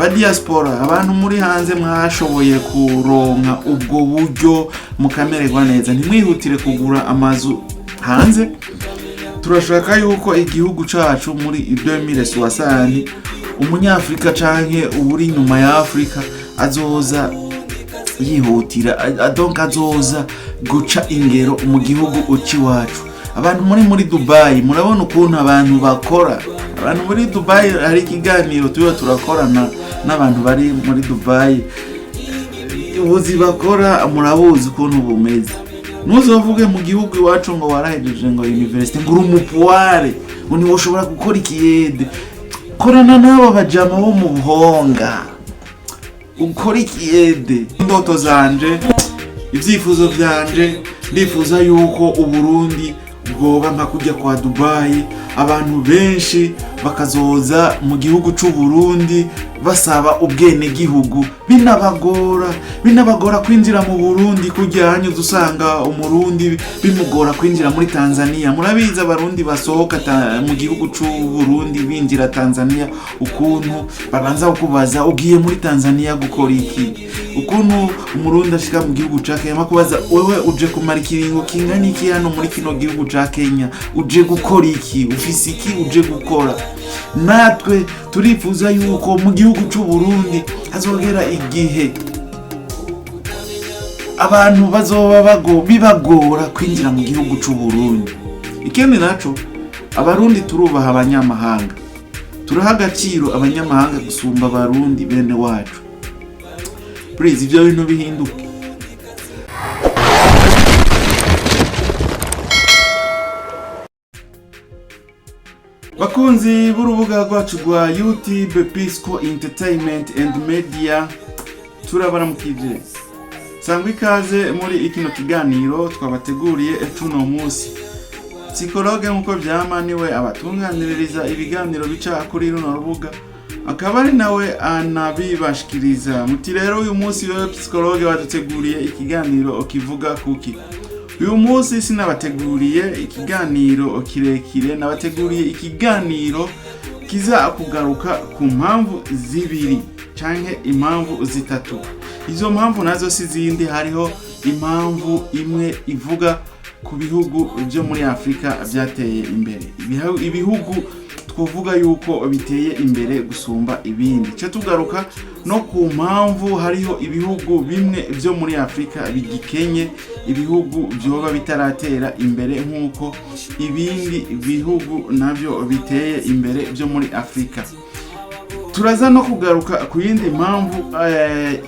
ba diaspora, abantu muri hanze mwashoboye kuronka ubwo buryo mukamererwa neza, ntimwihutire kugura amazu hanze. Turashaka yuko igihugu cacu muri 2060 umunyafrika canke uri nyuma ya Afrika azoza yihutira, donc azoza guca ingero mu gihugu uci wacu. Abantu muri Dubai, murabona ukuntu abantu bakora. Abantu muri Dubai hari ikiganiro turakorana n'abantu bari muri Dubai, ubuzi bakora murabuzi ukuntu bumeze. Nuzovuge mu gihugu iwacu ngo warahejeje ngo university ngo urumupuare uni woshobora gukora ikiyede, korana nabo bajama bo mu buhonga ukora ikiyede. Indoto zanje, ivyifuzo vyanje, ndifuza yuko Uburundi bwoba nka kujya kwa Dubai, abantu benshi bakazoza mu gihugu c'u Burundi basaba ubwene gihugu. Binabagora kwinjira mu Burundi, kujyanye dusanga umurundi bimugora kwinjira muri Tanzania. Murabiza abarundi basohoka mu gihugu c'u Burundi binjira Tanzania, ukuntu babanza kubaza ugiye muri Tanzania gukora iki, ukuntu umurundi ashika mu gihugu ca Kenya kubaza wewe uje kumara ikiringo kingana iki hano muri kino gihugu ca Kenya, uje gukora iki, ufise iki uje gukora. Natwe turifuza yuko mu gihugu c'u Burundi hazogera igihe abantu bazoba bibagora kwinjira mu gihugu c'u Burundi. Ikindi naco, abarundi turubaha abanyamahanga, turaha agaciro abanyamahanga gusumba abarundi bene wacu. Please, ivyo bintu bihinduke. Bakunzi b'urubuga rwacu rwa YouTube Pisco Entertainment and Media, turabaramukije. Sangwa ikaze muri ikino kiganiro twabateguriye ecuno musi. Psikologe nkuko vyama niwe abatunganiririza ibiganiro bica kuri runo rubuga, akaba ari nawe anabibashikiriza. Muti rero uyu musi wewe psikologe waduteguriye ikiganiro kivuga kuki. Uyu musi sinabateguriye ikiganiro kirekire, nabateguriye ikiganiro kiza kugaruka ku mpamvu zibiri canke impamvu zitatu. Izo mpamvu nazo sizindi, hariho impamvu imwe ivuga ku bihugu byo muri Afrika vyateye imbere. Ibihugu twovuga yuko biteye imbere gusumba ibindi. Cyo tugaruka no ku mpamvu hariho ibihugu bimwe byo muri Afrika bigikenye, ibihugu byoba bitaratera imbere nkuko ibindi bihugu navyo biteye imbere byo muri Afrika. Turaza no kugaruka ku yindi mpamvu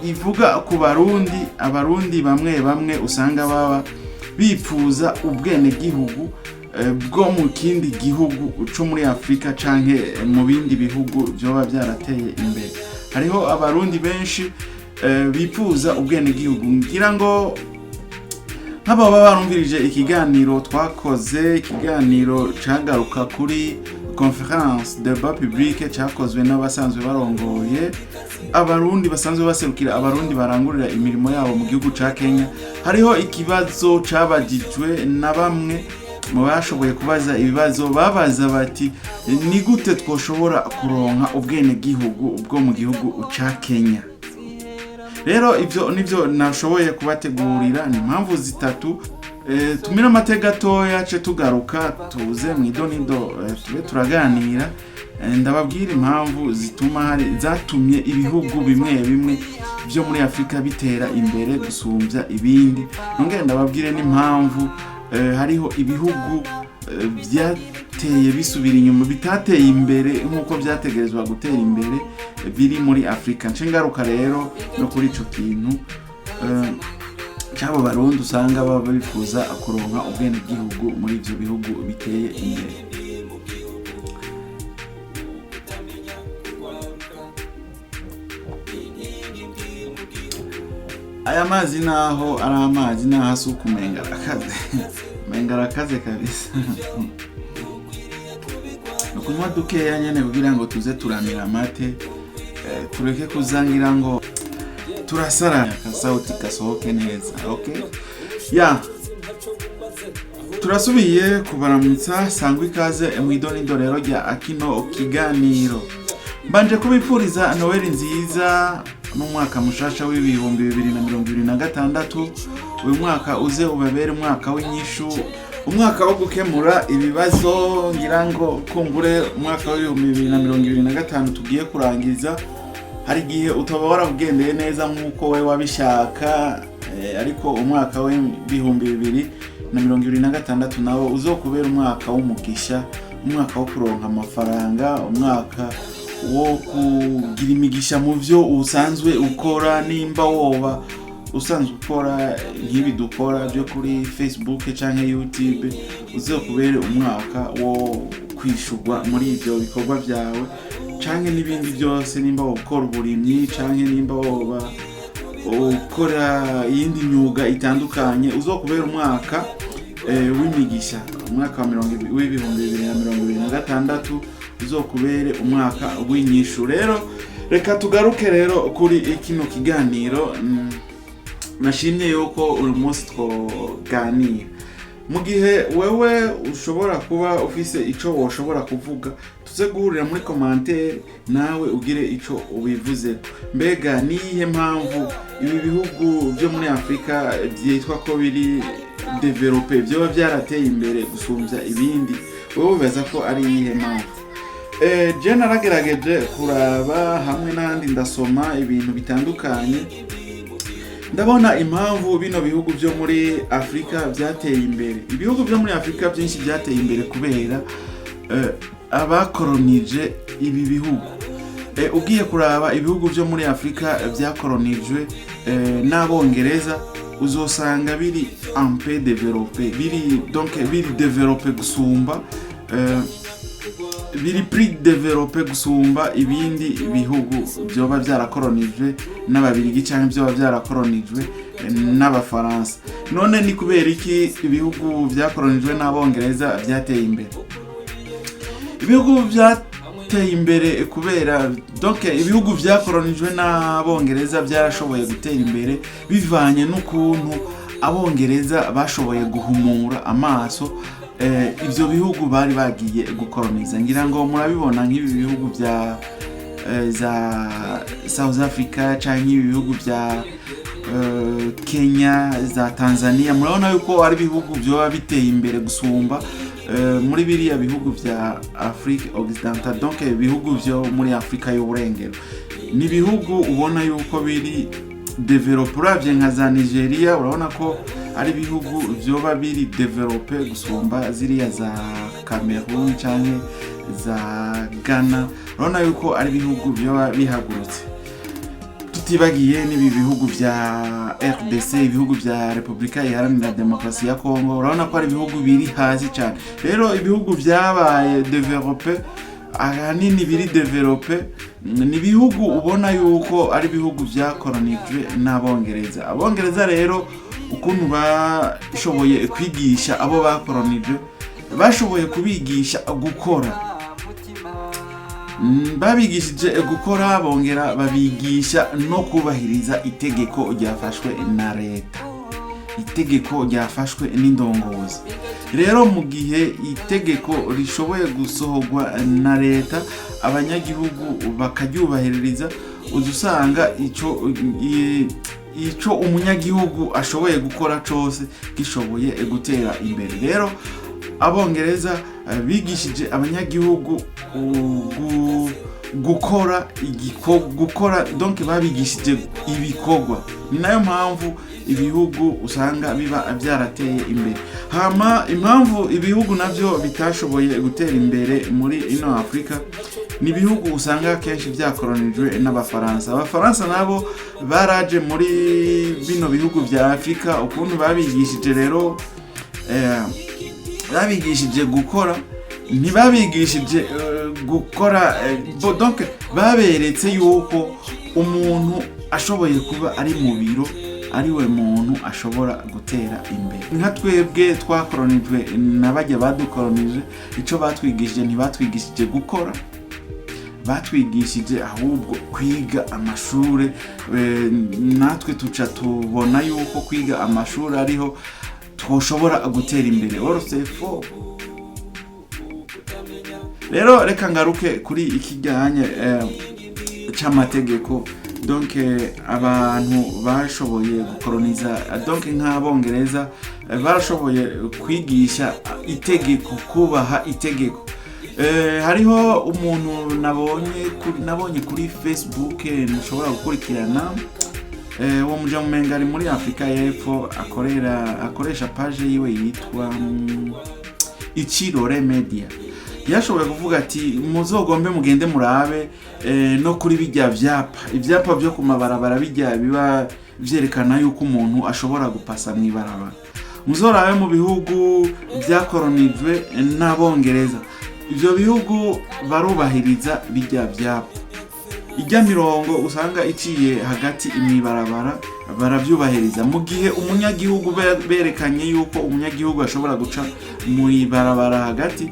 ivuga ku Barundi. Abarundi bamwe usanga baba bipfuza ubwene gihugu bwo mu kindi gihugu cyo muri Afrika canke mu bindi bihugu byoba byarateye imbere. Hariho abarundi benshi bipfuza ubwene gihugu. Ngira ngo nk'ababa barumvirije ikiganiro twakoze, ikiganiro cagaruka kuri conférence débat public cyakozwe n'abasanzwe barongoye abarundi basanzwe baserukira abarundi barangurira imirimo yabo mu gihugu ca Kenya. Hariho ikibazo cabagijwe na bamwe mu bashoboye kubaza ibibazo, babaza bati ni gute twoshobora kuronka ubwene gihugu bwo mu gihugu ca Kenya. Rero ivyo nivyo nashoboye kubategurira. Ni impamvu zitatu. Tumira amateka gatoya ce tugaruka tuze mwidonido tube turaganira, ndababwira impamvu zituma zatumye ibihugu bimwe byo muri Afrika bitera imbere gusumbya ibindi. Nongere ndababwire n'impamvu hariho ibihugu vyateye bisubira inyuma, bitateye imbere nkuko byategerezwa gutera imbere biri muri Afrika. Nshingaruka rero no kuri ico kintu cyabo Barundi usanga baba bifuza kuronka ubwene gihugu muri ivyo bihugu biteye imbere. Aya mazi naho ari amazi naho ukumenga akaze kabisa. Nukunywa dukeya nyene kugira ngo tuze turamira amate, tureke kuzangira ngo turasara kasauti kasohoke neza. Okay, turasubiye kubaramutsa. Sangwa ikaze mwidonido rero rya akino kiganiro. mbanje kubipfuriza Noel nziza n'umwaka mushasha w'ibihumbi 2026. Uyu mwaka uze ubabere umwaka w'inyishu, umwaka wo gukemura ibibazo. Ngira ngo kumbure umwaka w'ibihumbi 2025 tugiye kurangiza, hari igihe utaba waragendeye neza nk'uko we wabishaka, ariko umwaka w'ibihumbi 2026 nawo uzokubera umwaka w'umugisha, umwaka wo kuronka amafaranga, umwaka wo kugira imigisha mu byo usanzwe ukora. Nimba woba usanzwe ukora nk'ibi dukora byo kuri Facebook canke YouTube, uzokubere umwaka wo kwishurwa muri ivyo bikorwa vyawe canke n'ibindi byose. Nimba ukora uburimyi canke nimba woba ukora iyindi myuga itandukanye, uzokubera umwaka w'imigisha. Umwaka wa 2026 uzokubere umwaka w'inyishu. Rero reka tugaruke rero kuri kino kiganiro. Nashimye yuko uyu munsi twoganira. Mu gihe wewe ushobora kuba ufise ico woshobora kuvuga, tuze guhurira muri commentaire nawe ugire ico ubivuze. Mbega niyihe mpamvu ibi bihugu byo muri Afrika byitwa ko biri develope, byo byarateye imbere gusumvya ibindi? Wowe ubaza ko ari iyihe mpamvu? Je naragerageje kuraba hamwe n'andi, ndasoma ibintu bitandukanye, ndabona impamvu bino bihugu byo muri Afrika byateye imbere. Ibihugu byo muri Afrika byinshi byateye imbere kubera abakolonije ibi bihugu. Ugiye kuraba ibihugu byo muri Afrika byakolonijwe n'Abongereza, uzosanga biri un peu développé, biri développé gusumba, biri plus développé gusumba ibindi bihugu byoba byarakolonijwe n'Ababiligi canke byoba byarakolonijwe n'Abafaransa. None ni kubera iki ibihugu byakolonijwe n'Abongereza byateye imbere? Ibihugu byateye imbere kubera ibihugu byakolonijwe n'Abongereza byarashoboye gutera imbere bivanye n'ukuntu Abongereza bashoboye guhumura amaso ivyo bihugu bari bagiye gukoloniza. Ngira ngo murabibona nk'ibi bihugu bya za South Africa canke ibihugu bya Kenya, za Tanzania, murabona yuko ari bihugu byo biteye imbere gusumba muri biriya bihugu bya Afrique Occidentale. Donc ibihugu byo muri Afrika y'uburengero ni bihugu ubona yuko biri develope. Uravye nka za Nigeria, urabona ko ari bihugu byoba biri develope gusumba ziriya za Cameroon canke za Ghana. Urabona yuko ari bihugu byoba bihagurutse. Tutibagiye n'ibi bihugu bya RDC, ibihugu bya Republika Iharanira Demokarasi ya Congo, urabona ko ari bihugu biri hasi cyane. Rero ibihugu byabaye develope, ahanini biri develope ni bihugu ubona yuko ari bihugu byakolonijwe n'Abongereza. Abongereza rero ukuntu bashoboye kwigisha abo bakolonije, bashoboye kubigisha gukora. Babigishije gukora, bongera babigisha no kubahiriza itegeko ryafashwe na leta, itegeko ryafashwe n'indongozi. Rero mu gihe itegeko rishoboye gusohogwa na leta, abanyagihugu bakaryubahiriza, uzusanga ico umunyagihugu ashoboye gukora cyose gishoboye gutera imbere. Rero Abongereza bigishije abanyagihugu gukora donc babigishije ibikorwa. Ni nayo mpamvu ibihugu usanga biba byarateye imbere. Hama impamvu ibihugu navyo bitashoboye gutera imbere muri ino Afrika ni ibihugu usanga kenshi byakolonijwe n'Abafaransa. Abafaransa nabo baraje muri bino bihugu bya Afrika, ukuntu babigishije rero babigishije gukora, ntibabigishije gukora, donc baberetse yuko umuntu ashoboye kuba ari mu biro ari we muntu ashobora gutera imbere. Nka twebwe twakolonijwe n'abajya badukolonije, ico batwigishije ntibatwigishije gukora, batwigishije ahubwo kwiga amashure. Natwe tuca tubona yuko kwiga amashuri ariho twoshobora gutera imbere. Or c'est faux. rero reka ngaruke kuri ikijyanye c'amategeko. Donc abantu bashoboye gukoloniza, donc nk'abongereza barashoboye kwigisha itegeko, kubaha itegeko. Hariho umuntu nabonye kuri Facebook nshobora gukurikirana, wo mujamumenga ari muri Afrika y'Epfo, akoresha page yiwe yitwa Ikirore Media. Yashoboye kuvuga ati muzogombe mugende murabe no kuri bijya ivyapa byo kumabarabara bijya biba vyerekana yuko umuntu ashobora gupasa mwibarabara. Muzorabe mu bihugu byakoronijwe n'abongereza, ivyo bihugu barubahiriza bijya vyapa. Ijya mirongo usanga iciye hagati imwibarabara baravyubahiriza, mu gihe umunyagihugu berekanye yuko umunyagihugu ashobora guca muri barabara hagati,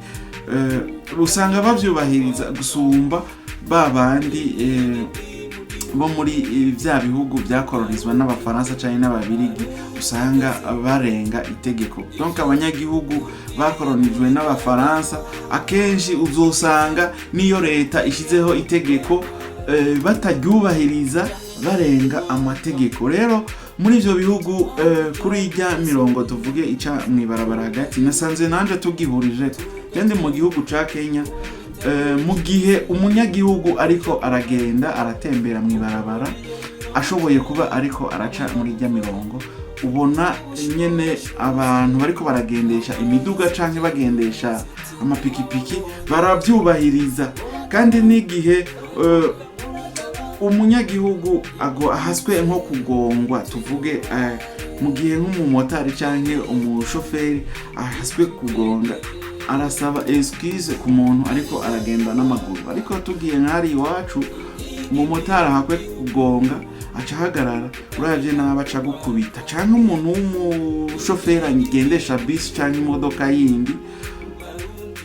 usanga bavyubahiriza gusumba babandi bo muri vya bihugu byakoronizwa n'abafaransa canke n'ababirigi, usanga barenga itegeko. Donc abanyagihugu bakoronijwe n'abafaransa akenshi uzosanga niyo leta ishizeho itegeko bataryubahiriza, barenga amategeko. Rero muri ivyo bihugu kuri ijya mirongo tuvuge ica mwibarabara hagati, nasanze nanje tugihurije kandi mu gihugu ca Kenya, mu gihe umunyagihugu ariko aragenda aratembera mwibarabara, ashoboye kuba ariko araca muri ijya mirongo, ubona nyene abantu bariko baragendesha imiduga canke bagendesha amapikipiki baravyubahiriza. Kandi n'igihe umunyagihugu ahaswe nko kugongwa, tuvuge mu gihe nk'umumotari canke umushoferi ahaswe kugonga, arasaba excuse ku muntu ariko aragenda n'amaguru. Ariko tugiye nk'ari iwacu, umumotari ahakwe kugonga aca hagarara, uravye n'aba aca gukubita, canke umuntu w'umushoferi agendesha bisi canke imodoka yindi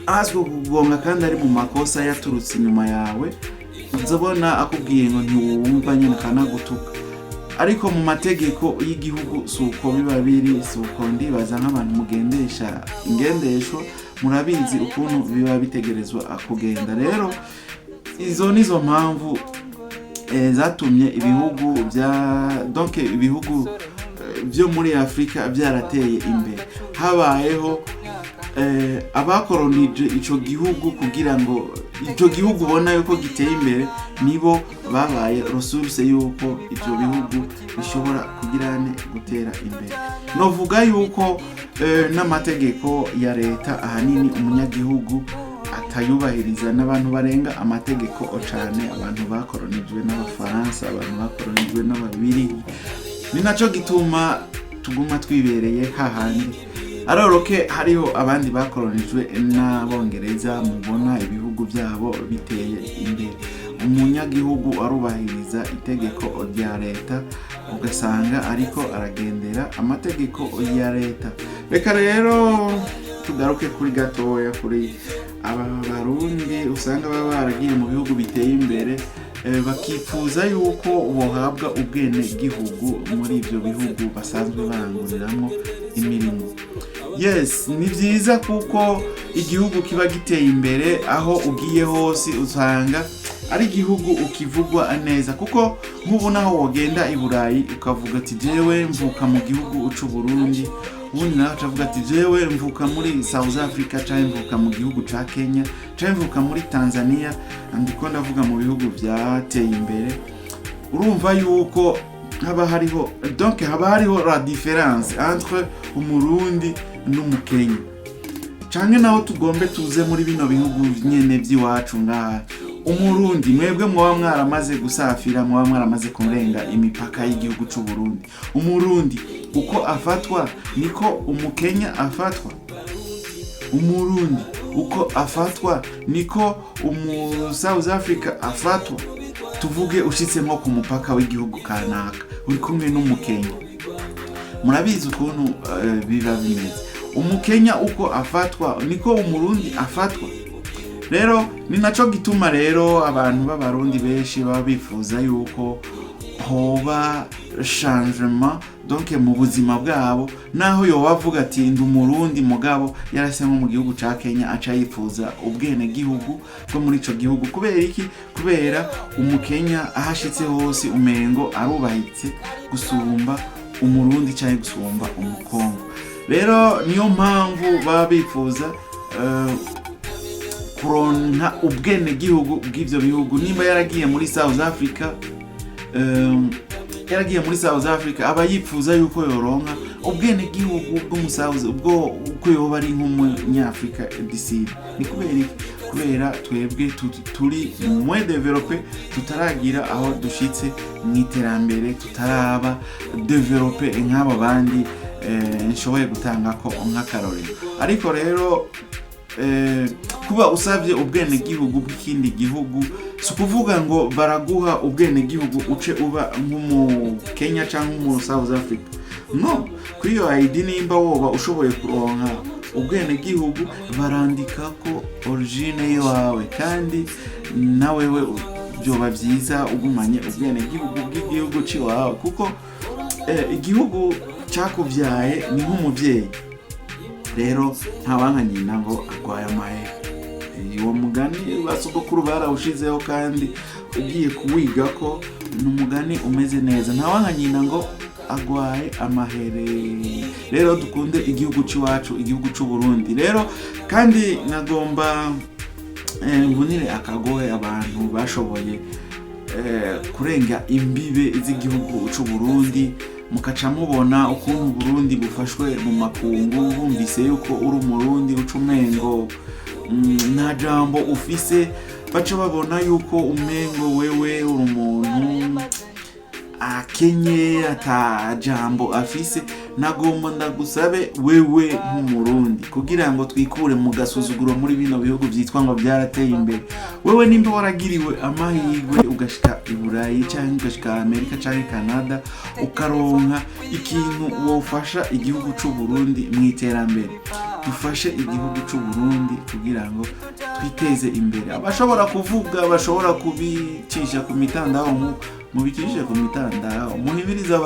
ahaswe kugonga kandi ari mu makosa yaturutse inyuma yawe, uzabona akubwiye ngo ntiwumva nyene kanagutuka. Ariko mu mategeko y'igihugu suko biba biri, suko ndibaza nk'abantu mugendesha ingendesho murabizi ukuntu biba bitegerezwa kugenda. Rero izo nizo mpamvu zatumye ibihugu byo muri Afrika byarateye imbere. Habayeho abakoronije ico gihugu kugira ngo ico gihugu ubona yuko giteye imbere, nibo babaye resource yuko ivyo bihugu bishobora gutera imbere. Novuga yuko n'amategeko ya leta ahanini umunyagihugu atayubahiriza, n'abantu barenga amategeko cane, abantu bakoronijwe n'abafaransa, abantu bakoronijwe n'ababirigi. Ni naco gituma tuguma twibereye hahandi. Aroroke hariho abandi bakoronijwe n'abongereza, mubona ibihugu byabo biteye imbere. Umunyagihugu arubahiriza itegeko rya leta, ugasanga ariko aragendera amategeko ya leta. Reka rero tugaruke kuri gatoya kuri Abarundi usanga baba baragiye mu bihugu biteye imbere, bakipfuza yuko bohabwa ubwene gihugu muri ivyo bihugu basanzwe baranguriramwo imirimo. Yes, ni vyiza kuko igihugu kiba giteye imbere, aho ugiye hose usanga ari igihugu ukivugwa neza. Kuko nk'ubu naho wogenda i Burayi ukavuga ati jewe mvuka mu gihugu c'u Burundi, ubundi naho avuga ati jewe mvuka muri South Africa, canke mvuka mu gihugu ca Kenya, canke mvuka muri Tanzania, ndiko ndavuga mu bihugu vyateye imbere. Urumva yuko haba hariho la différence entre umurundi n'umukenya. Canke naho tugombe tuze muri bino bihugu nyene vy'iwacu ngaha, umurundi mwebwe mwaba mwaramaze gusafira, mwaba mwaramaze kurenga imipaka y'igihugu c'u Burundi. Umurundi uko afatwa niko umukenya afatwa. Umurundi uko afatwa niko South Africa afatwa. Tuvuge ushitse nko ku mupaka w'igihugu kanaka uri kumwe n'umukenya, murabizi ukuntu biba bimeze. Umukenya uko afatwa niko umurundi afatwa. Rero ni naco gituma rero abantu b'abarundi benshi baba bifuza yuko hoba changement donc mu buzima bwabo, naho yo bavuga ati ndi umurundi mugabo yarase nko mu gihugu ca Kenya aca yifuza ubwene gihugu bwo muri ico gihugu. Kubera iki? Kubera umukenya ahashitse hose umengo arubahitse gusumba umurundi cyangwa gusumba umukongo. Rero niyo mpamvu baba bifuza kuronka ubwene gihugu bw'ivyo bihugu. Nimba yaragiye muri South Africa, aba yifuza yuko yoronka ubwene gihugu bw'umusahuzi ubwo uko yoba ari nk'umunyafrika diside. Ni kubera iki? Kubera twebwe turi moins développé, tutaragira aho dushitse mu iterambere, tutaraba développé nk'aba bandi nshoboye gutanga ko nk'akarorero. Ariko rero kuba usabye ubwene gihugu bw'ikindi gihugu si kuvuga ngo baraguha ubwene gihugu uce uba nk'umu Kenya cyangwa mu South Africa. No, kuri iyo ID nimba woba ushoboye kuronka ubwene gihugu barandika ko origine yawe, kandi nawewe byoba byiza ugumanye ubwene gihugu bw'igihugu ciwawe, kuko igihugu cyakuvyaye ni nk'umuvyeyi. Rero ntawanka nyina ngo agwaye amahere. Uwo mugani basogokuru barawushizeho, kandi ugiye kuwiga ko n'umugani umeze neza. Ntawanka nyina ngo agwaye amahere. Rero dukunde igihugu ciwacu, igihugu c'u Burundi. Rero kandi nagomba mbunire akagohe abantu bashoboye kurenga imbibe z'igihugu c'u Burundi, mukaca mubona ukuntu Burundi bufashwe mu makungu, bumvise yuko uri umurundi ucumengo nta jambo ufise, baca babona yuko umengo wewe uri umuntu akenye ata jambo afise. Nagomba ndagusabe wewe nk'umurundi kugira ngo twikure mu gasuzuguro muri bino bihugu byitwa ngo byarateye imbere. Wewe nimba waragiriwe amahirwe ugashika i Burayi cyangwa ugashika Amerika cyangwa Canada, ukaronka ikintu wofasha igihugu c'u Burundi mu iterambere, dufashe igihugu c'u Burundi kugira ngo twiteze imbere. Abashobora kuvuga, bashobora kubicisha ku mitandao, mubikishe ku mitandao, muhimiriza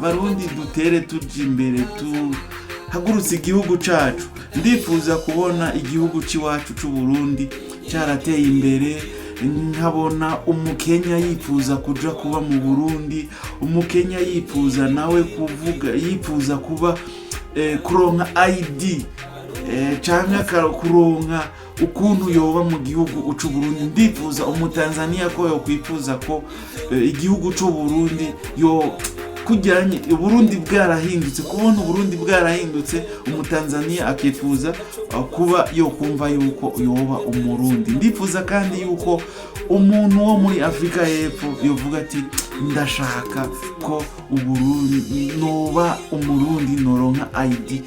Barundi dutere tuja imbere, tuhagurutse igihugu cacu. Ndifuza kubona igihugu ciwacu c'u Burundi cyarateye imbere, nkabona umukenya yifuza kuja kuba mu Burundi, umukenya yifuza nawe kuvuga, yifuza kuba kuronka ID canke kuronka ukuntu yoba mu gihugu c'u Burundi. Ndifuza umutanzania ko yokwifuza ko igihugu c'u Burundi yo kujyanye Burundi bwarahindutse, kubona Burundi bwarahindutse, umutanzania akifuza kuba yo kumva yuko yoba umurundi. Ndifuza kandi yuko umuntu wo muri Afrika y'Epfo yovuga ati ndashaka ko Uburundi noba umurundi, noronka ID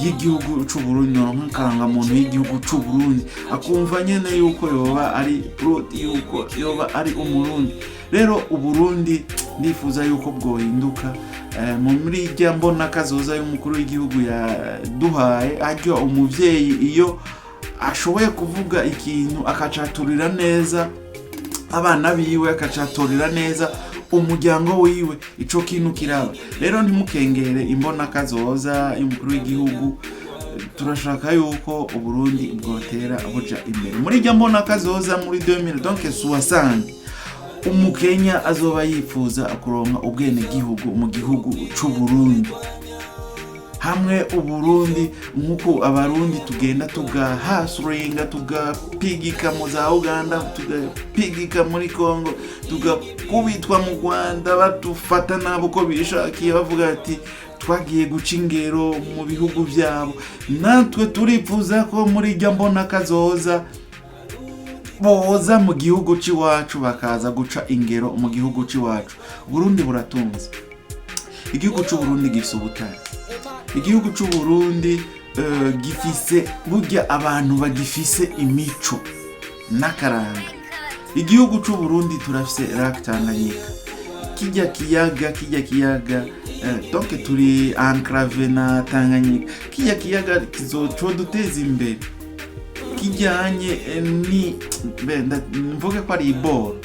y'igihugu c'u Burundi, noronka karangamuntu y'igihugu c'u Burundi, akumva nyene yuko yoba ari proud yuko yoba ari umurundi. Rero Uburundi ndifuza yuko bwohinduka muri irya mbona kazoza y'umukuru w'igihugu yaduhaye, aryo umuvyeyi iyo ashoboye kuvuga ikintu akacaturira neza abana biwe, akacaturira neza umuryango wiwe, ico kintu kiraba. Rero ntimukengere imbona kazoza y'umukuru w'igihugu. Turashaka yuko Uburundi bwotera buja imbere muri irya mbona kazoza muri 2000, donc 60 umukenya azoba yifuza kuronka ubwene gihugu mu gihugu c'u Burundi. Hamwe Uburundi nkuko abarundi tugenda tugahasuringa, tugapigika mu za Uganda, tugapigika muri Congo, tugakubitwa mu Rwanda, batufata nabo ko bishakiye, bavuga ati twagiye guca ingero mu bihugu byabo. Natwe turifuza ko muri irya mbona kazoza boza mu gihugu ciwacu, bakaza guca ingero mu gihugu ciwacu. Burundi buratunze, igihugu c'u Burundi gifise ubutare, igihugu c'u Burundi gifise burya abantu bagifise imico n'akaranga. Igihugu c'u Burundi turafise Lac Tanganyika, kijya kiyaga donc turi enclave na Tanganyika. Kijya kiyaga kizoco duteza imbere, kijyanye ni mvuge ko ari iboro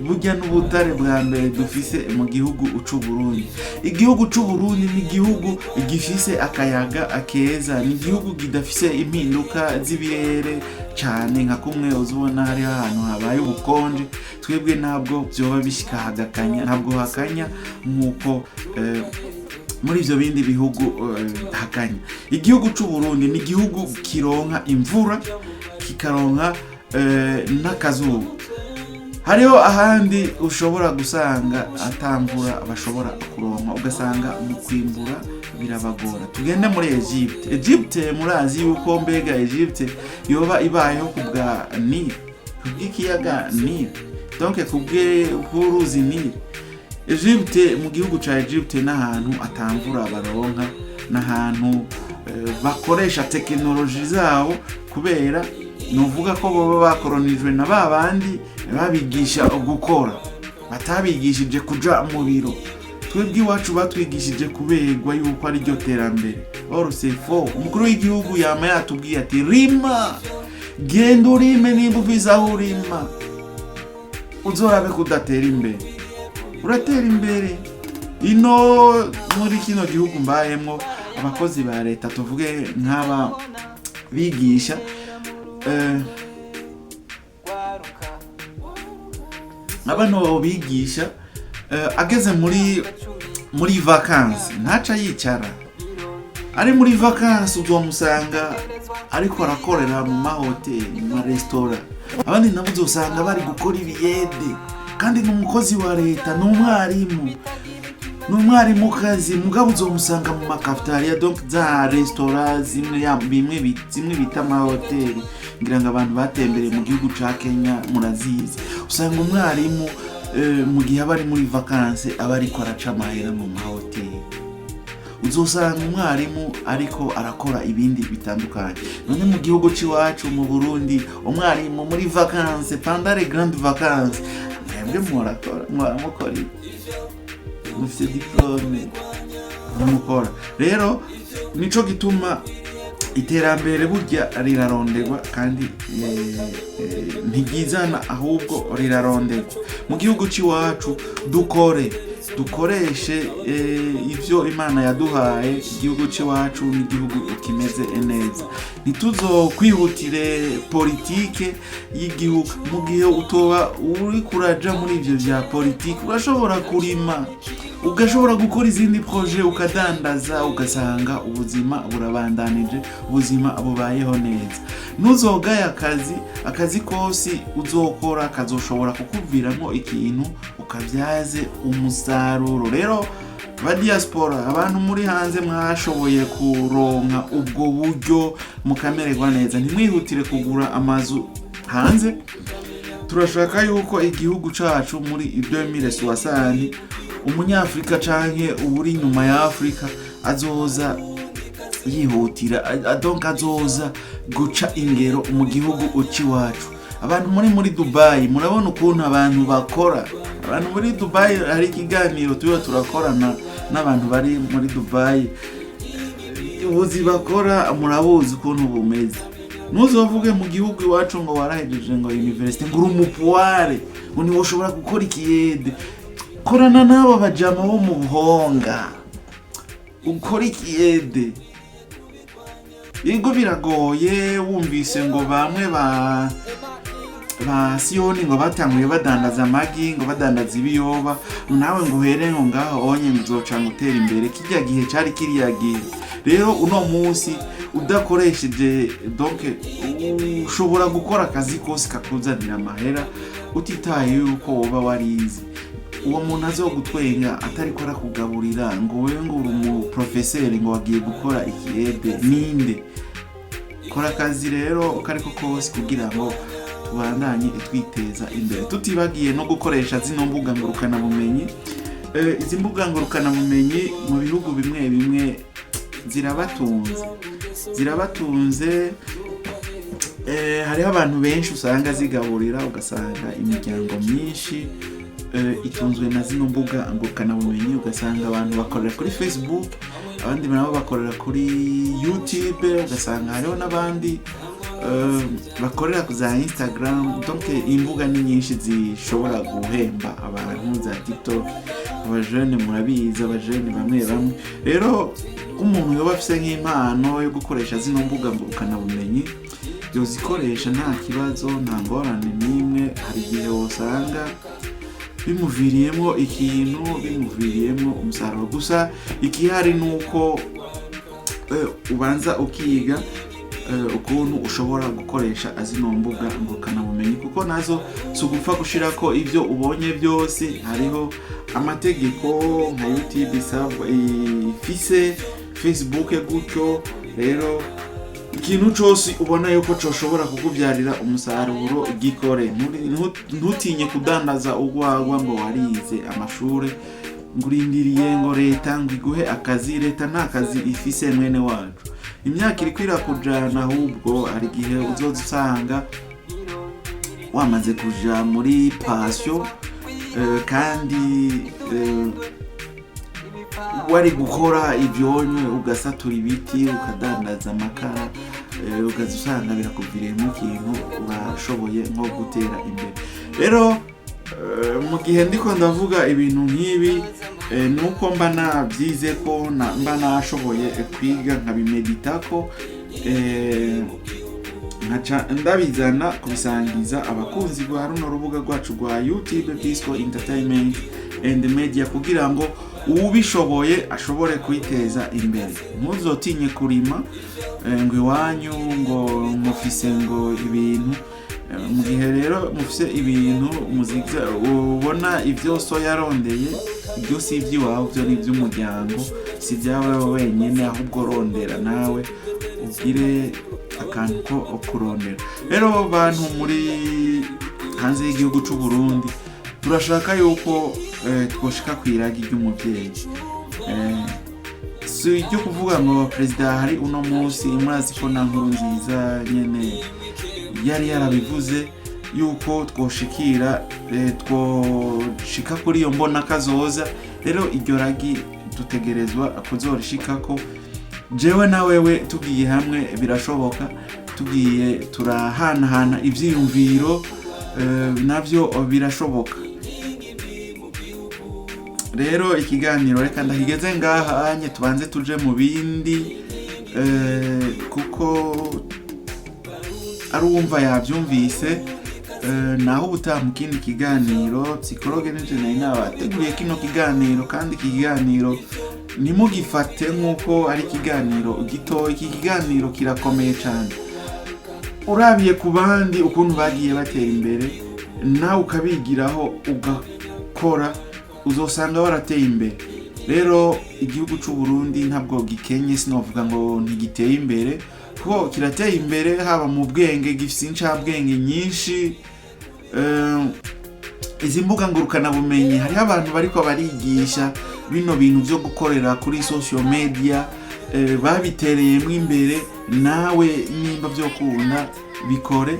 burya n'ubutare bwa mbere dufise mu gihugu c'u Burundi. Igihugu c'u Burundi ni igihugu gifise akayaga akeza, ni igihugu kidafise impinduka z'ibirere cyane nka kumwe uzubona hari ahantu habaye ubukonje. Twebwe ntabwo byoba bishika hagakanya, ntabwo hakanya nk'uko muri ivyo bindi bihugu hakanya. Igihugu c'u Burundi ni igihugu kironka imvura, kikaronka n'akazuba. Hariho ahandi ushobora gusanga atamvura bashobora kuronka, ugasanga mu kwimbura birabagora. Tugende muri Egypte murazi yuko mbega Egypte yoba ibayeho kubwa Nile, kubw'ikiyaga Nile, donc kubw'uruzi Nile. Egypte, mu gihugu ca Egypte n'ahantu atamvura baronka, n'ahantu bakoresha tekinoloji zabo, kubera nuvuga ko baba bakoronijwe na babandi babigisha gukora, batabigishije kuja mu biro. Twebwe iwacu batwigishije kuberwa yuko ari ryo terambere. Or c'est faux. Umukuru w'igihugu yama yatubwiye ati rima, genda urime, nimba ufise aho urima uzorabe kudatera imbere. Uratera imbere. Ino muri kino gihugu mbayemwo, abakozi ba leta tuvuge nk'aba bigisha, abantu bigisha ageze muri vacances ntaca yicara. Ari muri vacances uzomusanga ariko arakorera mu mahoteli, mu restaurant. Abandi nabo uzosanga bari gukora ibiyede, kandi n'umukozi wa leta, n'umwarimu kazi, mugabo uzomusanga mu makafetaria, donc za restaurant zimwe bita amahoteli. Ngira ngo abantu batembereye mu gihugu ca Kenya murazizi, usanga umwarimu mu gihe abari muri vacances aba ariko araca amahera mu mahoteli. Uzosanga umwarimu ariko arakora ibindi bitandukanye. None mu gihugu c'iwacu mu Burundi, umwarimu muri vacances, pendant les grandes vacances, mwebwe murakora mufite diplome mukora. Rero nico gituma iterambere burya riraronderwa, kandi ntigizana ahubwo riraronderwa. Mu gihugu c'iwacu dukoreshe ivyo Imana yaduhaye. Igihugu c'iwacu ni igihugu kimeze neza. Ntituzokwihutire politike y'igihugu. Mu gihe utoba uri kuraja muri ivyo vya politike, urashobora kurima, ugashobora gukora izindi projet, ukadandaza, ugasanga ubuzima burabandanije, ubuzima bubayeho neza. Ntuzogaya akazi kose uzokora kazoshobora kukuviramo ikintu ukavyaze umusaruro. Rero ba diaspora, abantu muri hanze mwashoboye kuronka ubwo buryo mukamererwa neza, ntimwihutire kugura amazu hanze. Turashaka yuko igihugu cacu muri 2060 umunyafrika canke uri nyuma ya Afrika azoza yihutira, donc azoza guca ingero mu gihugu uciwacu. Abantu muri Dubai, murabona ukuntu abantu bakora. Abantu muri Dubai, hari ikiganiro turakorana n'abantu bari muri Dubai, ubuzi bakora murabuzi ukuntu bumeze. Nuzovuge mu gihugu iwacu ngo warahejeje ngo university, ngo urumupuare, ngo niwe ushobora gukora ikiyede. Korana nabo bajama bo mu buhonga, ukora ikiyede. Yego biragoye. Wumvise ngo bamwe ba Siyoni ngo batanguye badandaza amagi, ngo badandaza ibiyoba, nawe ngo uhere ngo ngaho onye muzoca gutera imbere. Kijya gihe cari kiriya gihe. Rero uno munsi udakoresheje, donc ushobora gukora akazi kose kakuzanira amahera utitaye yuko woba warize. Uwo muntu azogutwenga atari ko arakugaburira ngo wewe ngo uri umu professeur ngo wagiye gukora ikiyede. Ninde? Kora akazi rero ukariko kose kugira ngo tubandanye twiteza imbere, tutibagiye no gukoresha zino mbuga ngurukana bumenyi. Izi mbuga ngurukana bumenyi mu bihugu bimwe zirabatunze. Hariho abantu benshi usanga zigaburira, ugasanga imiryango myinshi itunzwe na zino mbuga ngurukana bumenyi. Ugasanga abantu bakorera kuri Facebook, abandi nabo bakorera kuri YouTube, ugasanga hariho n'abandi bakorera ku za Instagram, donc imbuga ni nyinshi zishobora guhemba abantu, za TikTok, abajene murabizi, abajene bamwe bamwe. Rero umuntu yoba afise nk'impano yo gukoresha zino mbuga ngurukana bumenyi, yozikoresha nta kibazo, nta ngorane n'imwe. Hari igihe wosanga bimuviriyemo ikintu, bimuviriyemo umusaruro. Gusa ikihari nuko ubanza ukiga ukuntu ushobora gukoresha azino mbuga ngurukana bumenyi, kuko nazo sugupfa gushirako ivyo ubonye byose. Hariho amategeko nka YouTube isaba ifise, Facebook gutyo. Rero ikintu cyose ubona yuko coshobora kukubyarira umusaruro gikore. Ntutinye kudandaza ugwagwa ngo warize amashure ngurindiriye ngo leta ngo iguhe akazi. Leta nta kazi ifise mwene wacu. Imyaka iri kwirakujana, ahubwo hari igihe uzosanga wamaze kuja muri passion kandi wari gukora ivyonye, ugasatura ibiti, ukadandaza amakara, ukazusanga birakuviriyemo ikintu urashoboye nko gutera imbere. Rero mu gihe ndiko ndavuga ibintu nk'ibi, nuko mba navyize ko mba nashoboye kwiga nkabimeditako, nkaca ndabizana kubisangiza abakunzi bwa runo rubuga rwacu rwa YouTube Bisco Entertainment and Media, kugira ngo ubishoboye ashobore kwiteza imbere. Muzotinye kurima ngo iwanyu ngo mufise ngo ibintu. Mu gihe rero mufise ibintu muziga ubona ivyo so yarondeye, ibyo si iby'iwawe, byo ni iby'umuryango, si ibyawe wenyine, ahubwo rondera nawe ugire akantu ko kurondera. Rero bantu muri hanze y'igihugu cy'u Burundi, turashaka yuko twoshika kwiragi ry'umuvyeyi. Si ibyo kuvuga ngo perezida hari uno munsi, murazi ko na Nkurunziza nyene yari yarabivuze yuko twoshikira twoshika kuri iyo mbona kazoza. Rero iryo ragi dutegerezwa kuzorishikako. Jewe na wewe tugiye hamwe birashoboka, tugiye turahanahana ivyiyumviro navyo birashoboka. Rero ikiganiro reka ndahigeze ngaha anye tubanze tuje mu bindi, kuko ari uwumva yavyumvise. Naho utamukindi kiganiro psychologue n'ije nayo nabateguriye kino kiganiro, kandi ikiganiro nimugifate nkuko ari kiganiro gito. Iki kiganiro kirakomeye cyane, urabiye ku bandi ukuntu bagiye batera imbere, nawe ukabigiraho ugakora, uzosanga warateye imbere. Rero igihugu cy'u Burundi ntabwo gikenye, sinovuga ngo ntigiteye imbere, kuko kirateye imbere haba mu bwenge, gifise incabwenge nyinshi. Izi mbuga ngurukana bumenyi, hari abantu bariko barigisha bino bintu byo gukorera kuri social media, babitereyemo imbere. Nawe nimba byo kunda bikore,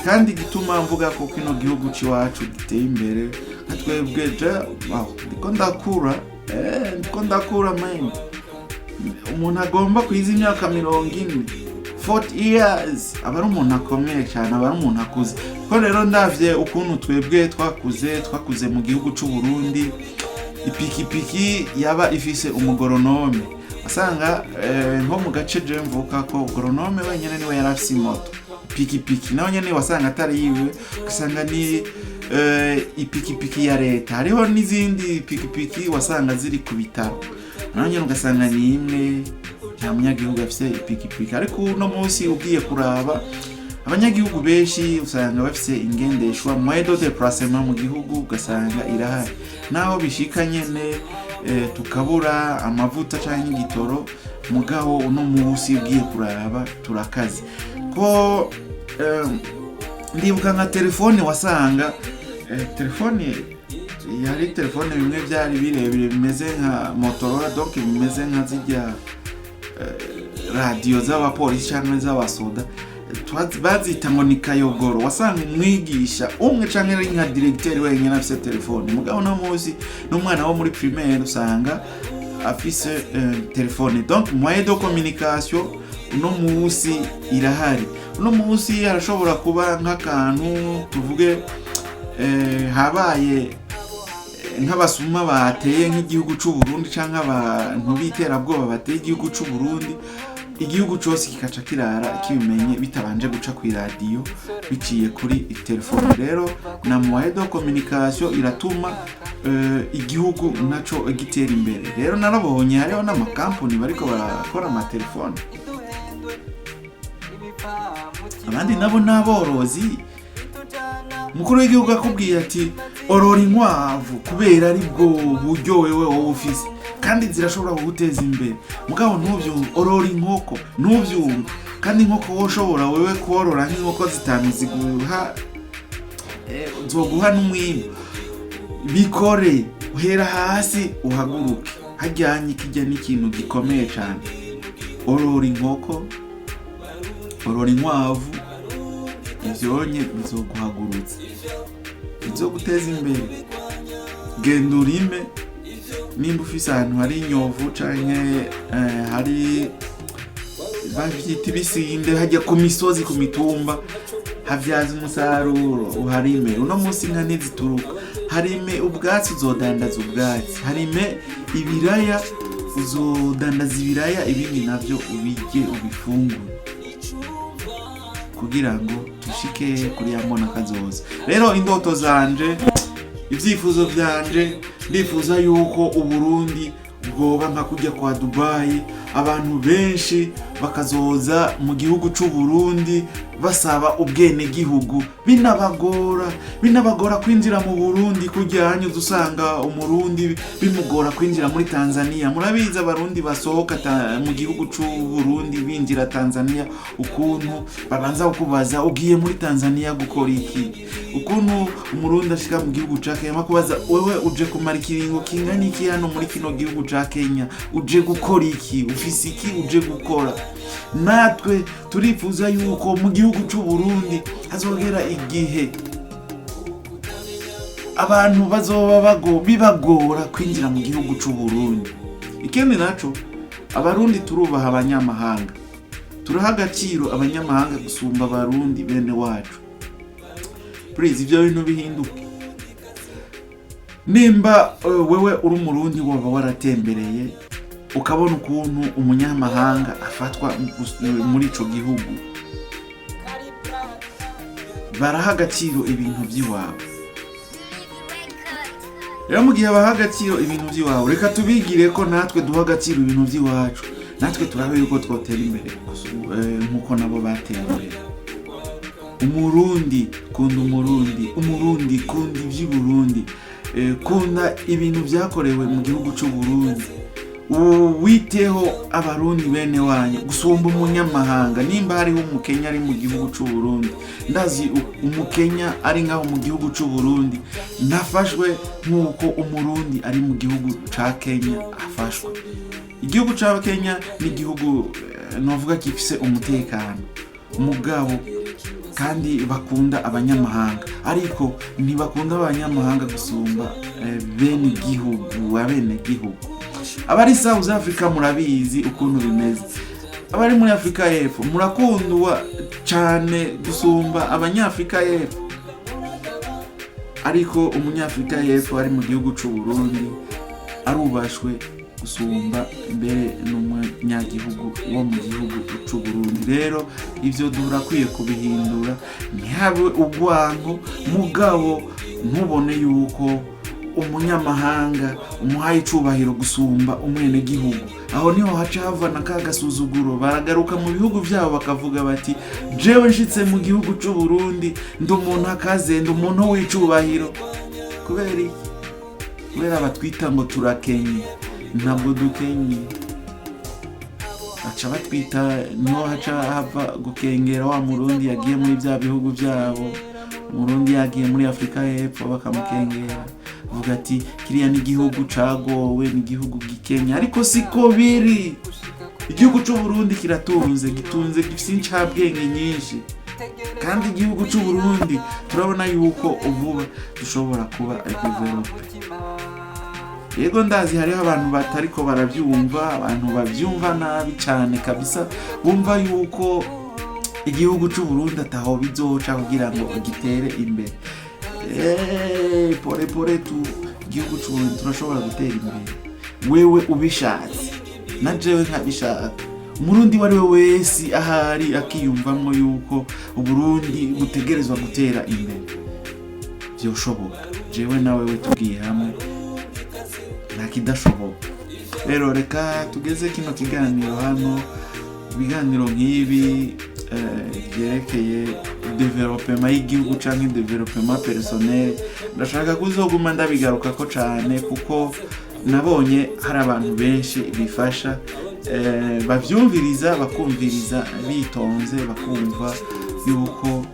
kandi gituma mvuga ko kino gihugu c'iwacu giteye imbere. Twebwe ndiko ndakura man. Umuntu agomba kwiza imyaka 40 years, aba ari umuntu akomeye cyane, aba ari umuntu akuze. Ko rero ndavye ukuntu twebwe twakuze mu gihugu cy'u Burundi, ipikipiki yaba ifise umugoronome. Asanga nko mu gace je mvuka ko goronome wenyene niwe yarafise moto. Pikipiki naho nyene wasanga atari yiwe, usanga ni ipikipiki ya leta. Hariho n'izindi pikipiki wasanga ziri ku bitaro, naho nyene ugasanga ni imwe. Nta munyagihugu afise ipikipiki. Ariko uno munsi ugiye kuraba, abanyagihugu benshi usanga bafise ingendeshwa moyen de déplacement mu gihugu, ugasanga irahari. Naho bishika nyene tukabura amavuta canke igitoro, mugabo uno munsi ugiye kuraba turakaze. Ko ndibuka nka telefone, wasanga telefone yari telefone bimwe byari birebire bimeze nka Motorola, donc bimeze nka zijya radio z'abapolisi cyangwa z'abasoda, bazita ngo ni kayogoro. Wasanga umwigisha umwe canke ari nka directeur wenyine afise telefone, mugabo no munsi n'umwana wo muri primaire usanga afise telefone. Donc moyen de communication uno munsi irahari. uno munsi harashobora kuba nk'akantu tuvuge habaye nk'abasuma bateye nk'igihugu c'u Burundi canke abantu b'iterabwoba bateye igihugu c'u Burundi, igihugu cyose kikaca kirara kibimenye bitabanje guca ku radio biciye kuri telefone. Rero na moyen de communication iratuma igihugu naco gitera imbere. Rero narabonye hariho n'amakampani bariko barakora amatelefone, abandi nabo n'aborozi. Mukuru w'igihugu akubwiye ati orora inkwavu kubera ari bwo buryo wewe wowe ufise kandi zirashobora kuguteza imbere. Mugabo ntuvyumva, orora inkoko ntuvyumva, kandi inkoko woshobora wewe korora nk'inkoko 5 ziguha zoguha n'umwimbu. Bikore uhera hasi uhaguruke, hajyanye kijya n'ikintu gikomeye cyane. Orora inkoko, orora inkwavu, ivyonye bizoguhagurutsa, bizoguteza imbere. Genda urime, nimba ufise ahantu hari inyovu canke hari bavyita ibisinde hajya ku misozi ku mitumba, havyaza umusaruro uharime. Uno munsi inka ntizituruka, harime ubwatsi uzodandaza ubwatsi, harime ibiraya uzodandaza ibiraya, ibindi navyo ubirye ubifungure kugira ngo tushike kuri ya mbona kazoza. Rero indoto zanje, ivyifuzo vyanje, ndifuza yuko Uburundi bwoba nka kujya kwa Dubai, abantu benshi bakazoza mu gihugu c'u Burundi basaba ubwene gihugu. Binabagora kwinjira mu Burundi, kujyanye dusanga umurundi bimugora kwinjira muri Tanzania. Murabiza abarundi basohoka mu gihugu c'u Burundi binjira Tanzania, ukuntu babanza kukubaza ugiye muri Tanzania gukora iki, ukuntu umurundi ashika mu gihugu ca Kenya kubaza wewe uje kumara ikiringo kingana iki hano muri kino gihugu ca Kenya, uje gukora iki, ufise iki uje gukora. Natwe turifuza yuko mu gihugu c'u Burundi hazogera igihe abantu bazoba bibagora kwinjira mu gihugu c'u Burundi. Ikindi naco, abarundi turubaha abanyamahanga, turaha agaciro abanyamahanga gusumba abarundi bene wacu. Please, ivyo bintu bihinduke. Nimba wewe uri umurundi waba waratembereye ukabona ukuntu umunyamahanga afatwa muri ico gihugu, baraha agaciro ibintu by'iwabo. Rero mu gihe baha agaciro ibintu by'iwabo, reka tubigire ko natwe duha agaciro ibintu by'iwacu, natwe turabe yuko twotera imbere nkuko nabo bateye imbere. Umurundi kunda umurundi kunda ivy'Uburundi, kunda ibintu vyakorewe mu gihugu c'u Burundi. Witeho abarundi bene wanyu gusumba umunyamahanga. Nimba hariho umukenya ari mu gihugu c'u Burundi, ndazi umukenya ari ngaho mu gihugu c'u Burundi nafashwe nkuko umurundi ari mu gihugu ca Kenya afashwe. Igihugu ca Kenya ni igihugu novuga gifise umutekano mugabo kandi bakunda abanyamahanga, ariko ntibakunda abanyamahanga gusumba bene gihugu, abene gihugu. Abari South Africa murabizi ukuntu bimeze, abari muri Afrika y'Epfo murakundwa cyane gusumba abanyafrika y'Epfo, ariko umunyafrika y'Epfo ari mu gihugu c'u Burundi arubashwe gusumba mbere n'umunyagihugu wo mu gihugu c'u Burundi. Rero ivyo durakwiye kubihindura, ntihabe ugwanko mugabo ntubone yuko umunyamahanga umuhaye icubahiro gusumba umwene gihugu. Aho niho haca havana kagasuzuguro, baragaruka mu bihugu vyabo bakavuga bati jewe nshitse mu gihugu c'u Burundi ndi umuntu akaze, ndi umuntu w'icubahiro. Kubera batwita ngo turakenye, ntabwo dukenye. Baca batwita, niho haca hava gukengera wa murundi yagiye muri bya bihugu vyabo. Umurundi yagiye muri Afrika y'Epfo bakamukengera, vuga ati kiriya ni igihugu cagowe, ni igihugu gikenye. Ariko siko biri. Igihugu c'u Burundi kiratunze, gifise incabwenge nyinshi, kandi igihugu c'u Burundi turabona yuko uvuba dushobora kuba develope. Yego ndazi hariho abantu batariko baravyumva, abantu bavyumva nabi cyane kabisa, bumva yuko igihugu c'u Burundi ataho bizoca kugira ngo gitere imbere. Pore tu igihugu c'u Burundi turashobora gutera imbere wewe ubishatse na jewe nkabishaka. Umurundi wari we wese ahari akiyumvamwo yuko Uburundi butegerezwa gutera imbere vyoshoboka. Jewe nawe we tugiye hamwe nta kidashoboka. Rero reka tugeze kino kiganiro hano. Ibiganiro nk'ibi byerekeye development y'igihugu canke development personnel ndashaka kuzoguma ndabigarukako cane kuko nabonye hari abantu benshi bifasha bavyumviriza bakumviriza bitonze bakumva yuko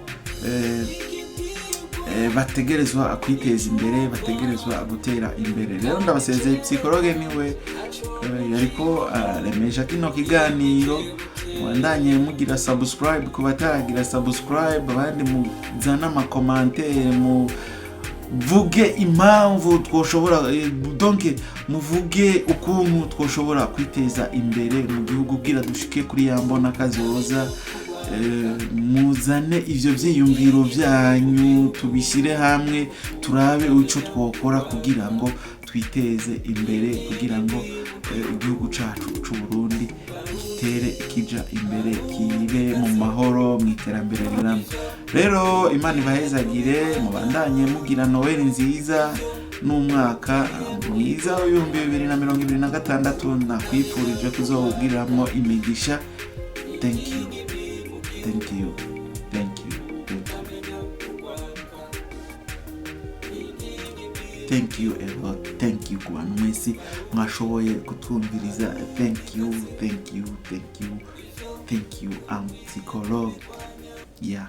bategerezwa kwiteza imbere, bategerezwa gutera imbere. Rero ndabasezeye psychologue niwe yariko aremesha kino kiganiro. Mwandanye mugira subscribe ku bataragira subscribe, abandi muzana ama commentaire, muvuge impamvu twoshobora donc muvuge ukuntu twoshobora kwiteza imbere mu gihugu kugira dushike kuri yambona kazoza. Muzane ivyo vyiyumviro vyanyu tubishire hamwe turabe ico twokora kugira ngo twiteze imbere, kugira ngo igihugu cacu c'u Burundi gitere kija imbere, kibe mu mahoro, mu iterambere rirambye. Rero Imana ibahezagire, mubandanye mugira Noel nziza n'umwaka mwiza w'ibihumbi 2026 nakwifurije kuzowugiramwo imigisha. Thank you. Thank you. Thank you. Thank you. Thank you a lot. Thank you kwa mwese mwashoboye kutumviriza. Thank you. Thank you. Thank you. Thank you. I'm psychologue. Yeah.